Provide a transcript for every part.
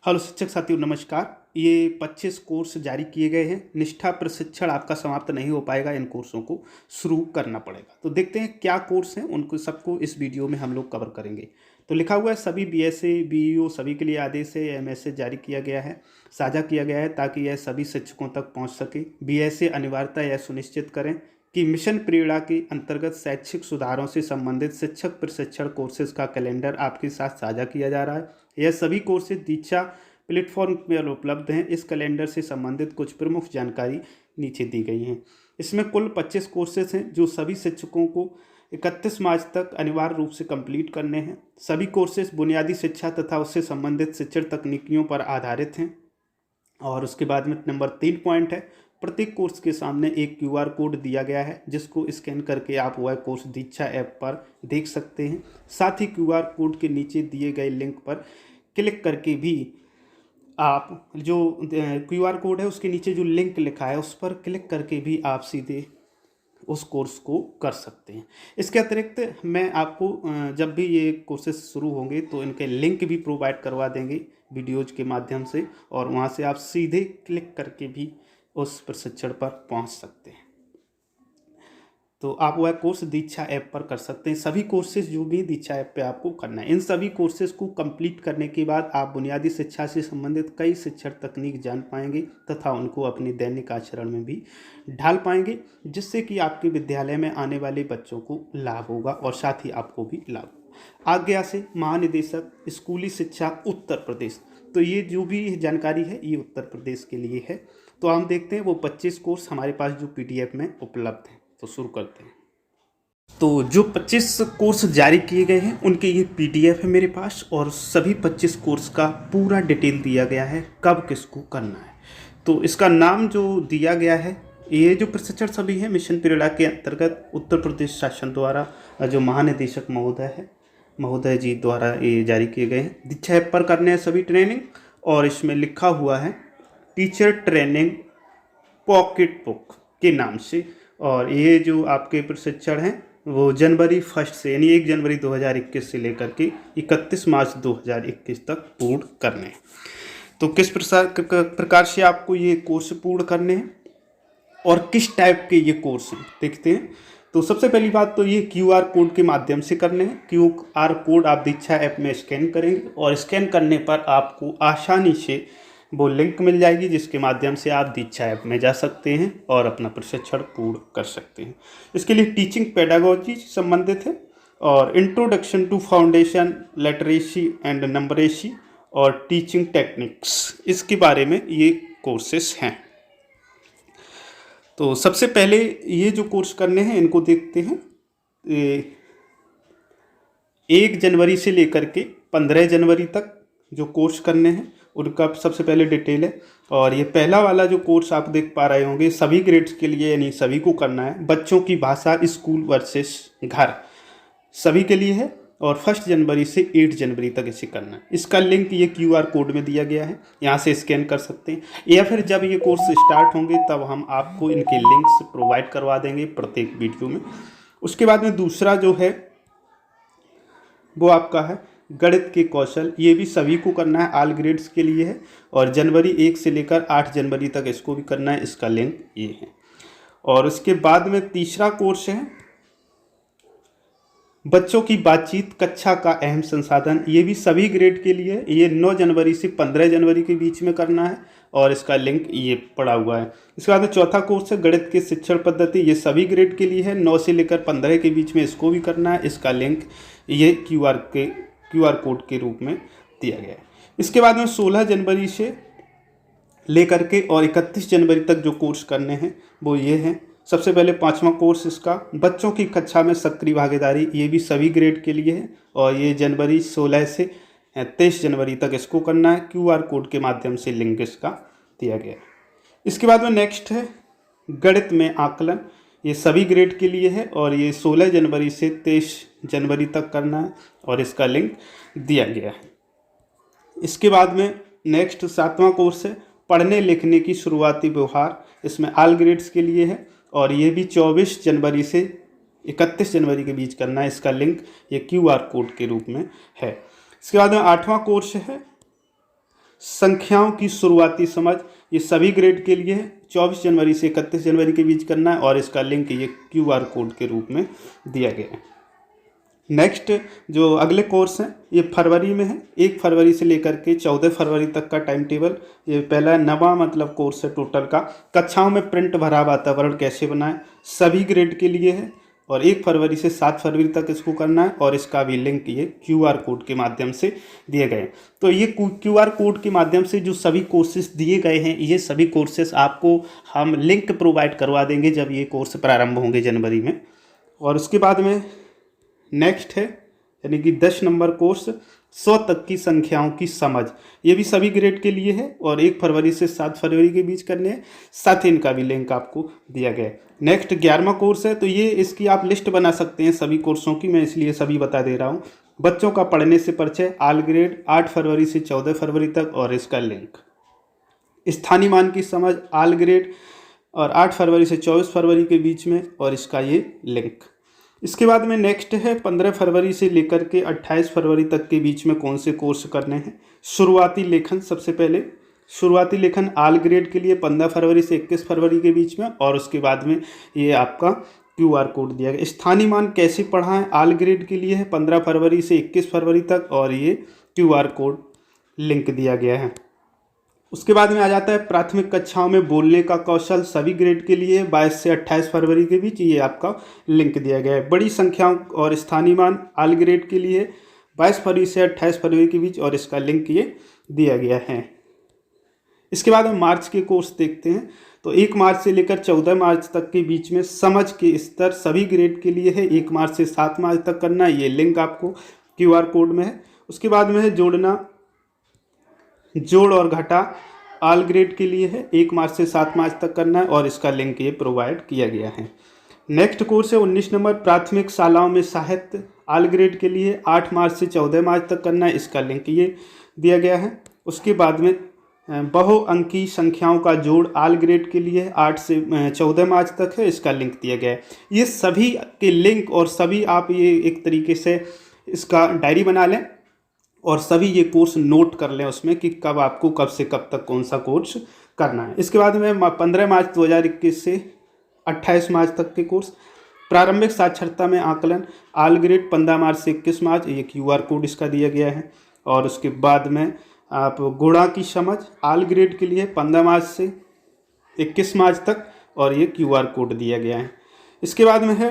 Hello शिक्षक साथियों, नमस्कार। ये 25 कोर्स जारी किए गए हैं। निष्ठा प्रशिक्षण आपका समाप्त नहीं हो पाएगा, इन कोर्सों को शुरू करना पड़ेगा। तो देखते हैं क्या कोर्स हैं, उनको सबको इस वीडियो में हम लोग कवर करेंगे। तो लिखा हुआ है सभी बीएसए बीईओ सभी के लिए आदेश है, मैसेज जारी किया गया है, साझा किया गया है ताकि यह सभी शिक्षकों तक पहुँच सके। बीएसए अनिवार्यता यह सुनिश्चित करें कि मिशन प्रेरणा के अंतर्गत शैक्षिक सुधारों से संबंधित शिक्षक प्रशिक्षण कोर्सेज का कैलेंडर आपके साथ साझा किया जा रहा है। यह सभी कोर्सेज दीक्षा प्लेटफॉर्म पर उपलब्ध हैं। इस कैलेंडर से संबंधित कुछ प्रमुख जानकारी नीचे दी गई हैं। इसमें कुल 25 कोर्सेज हैं जो सभी शिक्षकों को 31 मार्च तक अनिवार्य रूप से कंप्लीट करने हैं। सभी कोर्सेज बुनियादी शिक्षा तथा उससे संबंधित शिक्षण तकनीकियों पर आधारित हैं। और उसके बाद में नंबर 3 पॉइंट है, प्रत्येक कोर्स के सामने एक क्यूआर कोड दिया गया है जिसको स्कैन करके आप वह कोर्स दीक्षा ऐप पर देख सकते हैं। साथ ही क्यूआर कोड के नीचे दिए गए लिंक पर क्लिक करके भी आप जो क्यूआर कोड है उसके नीचे जो लिंक लिखा है उस पर क्लिक करके भी आप सीधे उस कोर्स को कर सकते हैं। इसके अतिरिक्त मैं आपको जब भी ये कोर्सेज शुरू होंगे तो इनके लिंक भी प्रोवाइड करवा देंगे वीडियोज के माध्यम से, और वहाँ से आप सीधे क्लिक करके भी उस प्रशिक्षण पर पहुँच सकते हैं। तो आप वह कोर्स दीक्षा ऐप पर कर सकते हैं। सभी कोर्सेज जो भी दीक्षा ऐप पे आपको करना है, इन सभी कोर्सेज को कंप्लीट करने के बाद आप बुनियादी शिक्षा से संबंधित कई शिक्षण तकनीक जान पाएंगे तथा उनको अपने दैनिक आचरण में भी ढाल पाएंगे, जिससे कि आपके विद्यालय में आने वाले बच्चों को लाभ होगा और साथ ही आपको भी लाभ होगा। आज्ञा से महानिदेशक स्कूली शिक्षा उत्तर प्रदेश। तो ये जो भी जानकारी है ये उत्तर प्रदेश के लिए है। तो हम देखते हैं वो 25 कोर्स हमारे पास जो PDF में उपलब्ध हैं। तो शुरू करते हैं। तो जो 25 कोर्स जारी किए गए हैं उनके ये PDF है मेरे पास, और सभी 25 कोर्स का पूरा डिटेल दिया गया है कब किसको करना है। तो इसका नाम जो दिया गया है, ये जो प्रशिक्षण सभी है मिशन प्रेरणा के अंतर्गत उत्तर प्रदेश शासन द्वारा जो महानिदेशक महोदय जी द्वारा ये जारी किए गए हैं। दीक्षा ऐप पर करने हैं सभी ट्रेनिंग, और इसमें लिखा हुआ है टीचर ट्रेनिंग पॉकेट बुक के नाम से। और ये जो आपके प्रशिक्षण हैं वो जनवरी 1 से यानी 1 जनवरी 2021 से लेकर के 31 मार्च 2021 तक पूर्ण करने हैं। तो किस प्रकार से आपको ये कोर्स पूर्ण करने हैं और किस टाइप के ये कोर्स हैं देखते हैं। तो सबसे पहली बात तो ये QR कोड के माध्यम से करने हैं। QR कोड आप दीक्षा ऐप में स्कैन करेंगे और स्कैन करने पर आपको आसानी से वो लिंक मिल जाएगी जिसके माध्यम से आप दीक्षा ऐप में जा सकते हैं और अपना प्रशिक्षण पूर्ण कर सकते हैं। इसके लिए टीचिंग पेडागोजी संबंधित है, और introduction to foundation literacy and numeracy और टीचिंग टेक्निक्स, इसके बारे में ये कोर्सेस हैं। तो सबसे पहले ये जो कोर्स करने हैं इनको देखते हैं। 1 जनवरी से लेकर के 15 जनवरी तक जो कोर्स करने हैं उनका सबसे पहले डिटेल है। और ये पहला वाला जो कोर्स आप देख पा रहे होंगे सभी ग्रेड्स के लिए, यानी सभी को करना है। बच्चों की भाषा स्कूल वर्सेस घर सभी के लिए है, और 1 जनवरी से 8 जनवरी तक इसे करना है। इसका लिंक ये QR कोड में दिया गया है, यहाँ से स्कैन कर सकते हैं, या फिर जब ये कोर्स स्टार्ट होंगे तब हम आपको इनके लिंक्स प्रोवाइड करवा देंगे प्रत्येक वीडियो में। उसके बाद में दूसरा जो है वो आपका है गणित के कौशल। ये भी सभी को करना है, ऑल ग्रेड्स के लिए है, और जनवरी 1 से लेकर 8 जनवरी तक इसको भी करना है। इसका लिंक ये है। और उसके बाद में तीसरा कोर्स है बच्चों की बातचीत कक्षा का अहम संसाधन। ये भी सभी ग्रेड के लिए है। ये 9 जनवरी से 15 जनवरी के बीच में करना है, और इसका लिंक ये पड़ा हुआ है। इसके बाद में चौथा कोर्स है गणित की शिक्षण पद्धति। ये सभी ग्रेड के लिए है, 9 से लेकर 15 के बीच में इसको भी करना है। इसका लिंक ये QR कोड के रूप में दिया गया है। इसके बाद में 16 जनवरी से लेकर के और 31 जनवरी तक जो कोर्स करने हैं वो ये हैं। सबसे पहले 5वां कोर्स इसका बच्चों की कक्षा में सक्रिय भागीदारी। ये भी सभी ग्रेड के लिए है, और ये जनवरी 16 से 23 जनवरी तक इसको करना है। QR कोड के माध्यम से लिंक इसका दिया गया है। इसके बाद में नेक्स्ट है गणित में आकलन। ये सभी ग्रेड के लिए है, और ये 16 जनवरी से 23 जनवरी तक करना है, और इसका लिंक दिया गया है। इसके बाद में नेक्स्ट 7वां कोर्स है पढ़ने लिखने की शुरुआती व्यवहार। इसमें ऑल ग्रेड्स के लिए है, और ये भी 24 जनवरी से 31 जनवरी के बीच करना है। इसका लिंक ये QR कोड के रूप में है। इसके बाद में 8वां कोर्स है संख्याओं की शुरुआती समझ, ये सभी ग्रेड के लिए है। 24 जनवरी से 31 जनवरी के बीच करना है और इसका लिंक ये QR कोड के रूप में दिया गया है। नेक्स्ट जो अगले कोर्स हैं ये फरवरी में है। 1 फरवरी से लेकर के 14 फरवरी तक का टाइम टेबल। ये पहला नवा मतलब कोर्स है टोटल का। कक्षाओं में प्रिंट भरा वातावरण कैसे बनाएं, सभी ग्रेड के लिए है और 1 फरवरी से 7 फरवरी तक इसको करना है और इसका भी लिंक ये QR कोड के माध्यम से दिए गए। तो ये QR कोड के माध्यम से जो सभी कोर्सेज दिए गए हैं, ये सभी कोर्सेज आपको हम लिंक प्रोवाइड करवा देंगे जब ये कोर्स प्रारंभ होंगे जनवरी में। और उसके बाद में नेक्स्ट है यानी कि 10 नंबर कोर्स 100 तक की संख्याओं की समझ। ये भी सभी ग्रेड के लिए है और 1 फरवरी से 7 फरवरी के बीच करने हैं। साथ ही इनका भी लिंक आपको दिया गया है। नेक्स्ट 11वां कोर्स है, तो ये इसकी आप लिस्ट बना सकते हैं सभी कोर्सों की, मैं इसलिए सभी बता दे रहा हूँ। बच्चों का पढ़ने से परिचय, ऑल ग्रेड, 8 फरवरी से 14 फरवरी तक और इसका लिंक। स्थानीय मान की समझ, ऑल ग्रेड और 8 फरवरी से 24 फरवरी के बीच में और इसका ये लिंक। इसके बाद में नेक्स्ट है 15 फरवरी से लेकर के 28 फरवरी तक के बीच में कौन से कोर्स करने हैं। शुरुआती लेखन, सबसे पहले शुरुआती लेखन ऑल ग्रेड के लिए 15 फरवरी से 21 फरवरी के बीच में और उसके बाद में ये आपका QR कोड दिया गया। स्थानीय मान कैसे पढ़ाएं, ऑल ग्रेड के लिए है 15 फरवरी से 21 फरवरी तक और ये QR कोड लिंक दिया गया है। उसके बाद में आ जाता है प्राथमिक कक्षाओं में बोलने का कौशल, सभी ग्रेड के लिए 22 से 28 फरवरी के बीच, ये आपका लिंक दिया गया है। बड़ी संख्याओं और स्थानीय मान ऑल ग्रेड के लिए 22 फरवरी से 28 फरवरी के बीच और इसका लिंक ये दिया गया है। इसके बाद हम मार्च के कोर्स देखते हैं। तो 1 मार्च से लेकर 14 मार्च तक के बीच में समझ के स्तर सभी ग्रेड के लिए है। 1 मार्च से 7 मार्च तक करना, ये लिंक आपको QR कोड में है। उसके बाद में है जोड़ना, जोड़ और घटा, ऑल ग्रेड के लिए है। 1 मार्च से 7 मार्च तक करना है और इसका लिंक ये प्रोवाइड किया गया है। नेक्स्ट कोर्स है 19 नंबर प्राथमिक शालाओं में साहित्य, ऑल ग्रेड के लिए 8 मार्च से 14 मार्च तक करना है, इसका लिंक ये दिया गया है। उसके बाद में बहुअंकी संख्याओं का जोड़, ऑल ग्रेड के लिए 8 से 14 मार्च तक है, इसका लिंक दिया गया है। ये सभी के लिंक और सभी आप ये एक तरीके से इसका डायरी बना लें और सभी ये कोर्स नोट कर लें उसमें कि कब आपको कब से कब तक कौन सा कोर्स करना है। इसके बाद में 15 मार्च 2021 से 28 मार्च तक के कोर्स। प्रारंभिक साक्षरता में आकलन, ऑल ग्रेड 15 मार्च से 21 मार्च, ये QR कोड इसका दिया गया है। और उसके बाद में आप गुणा की समझ, ऑल ग्रेड के लिए 15 मार्च से 21 मार्च तक और ये QR कोड दिया गया है। इसके बाद में है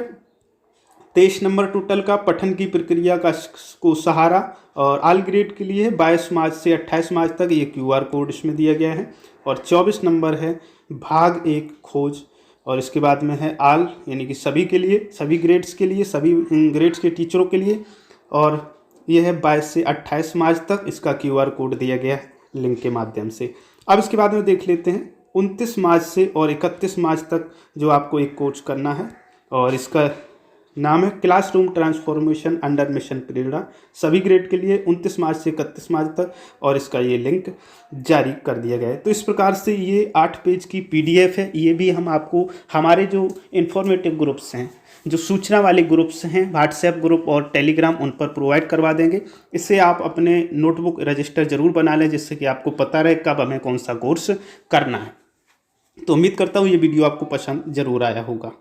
23 नंबर टोटल का पठन की प्रक्रिया को सहारा और ऑल ग्रेड के लिए 22 मार्च से 28 मार्च तक, ये QR कोड इसमें दिया गया है। और 24 नंबर है भाग 1 खोज और इसके बाद में है ऑल यानी कि सभी के लिए, सभी ग्रेड्स के लिए, सभी ग्रेड्स के टीचरों के लिए और ये है 22 से 28 मार्च तक, इसका QR कोड दिया गया है लिंक के माध्यम से। अब इसके बाद में देख लेते हैं 29 मार्च से और 31 मार्च तक जो आपको एक कोर्स करना है और इसका नाम है क्लासरूम ट्रांसफॉर्मेशन अंडर मिशन प्रेरणा, सभी ग्रेड के लिए 29 मार्च से 31 मार्च तक और इसका ये लिंक जारी कर दिया गया है। तो इस प्रकार से ये 8 पेज की PDF है। ये भी हम आपको हमारे जो इन्फॉर्मेटिव ग्रुप्स हैं, जो सूचना वाले ग्रुप्स हैं, व्हाट्सएप ग्रुप और टेलीग्राम, उन पर प्रोवाइड करवा देंगे। इससे आप अपने नोटबुक रजिस्टर ज़रूर बना लें जिससे कि आपको पता रहे कब हमें कौन सा कोर्स करना है। तो उम्मीद करता हूँ ये वीडियो आपको पसंद ज़रूर आया होगा।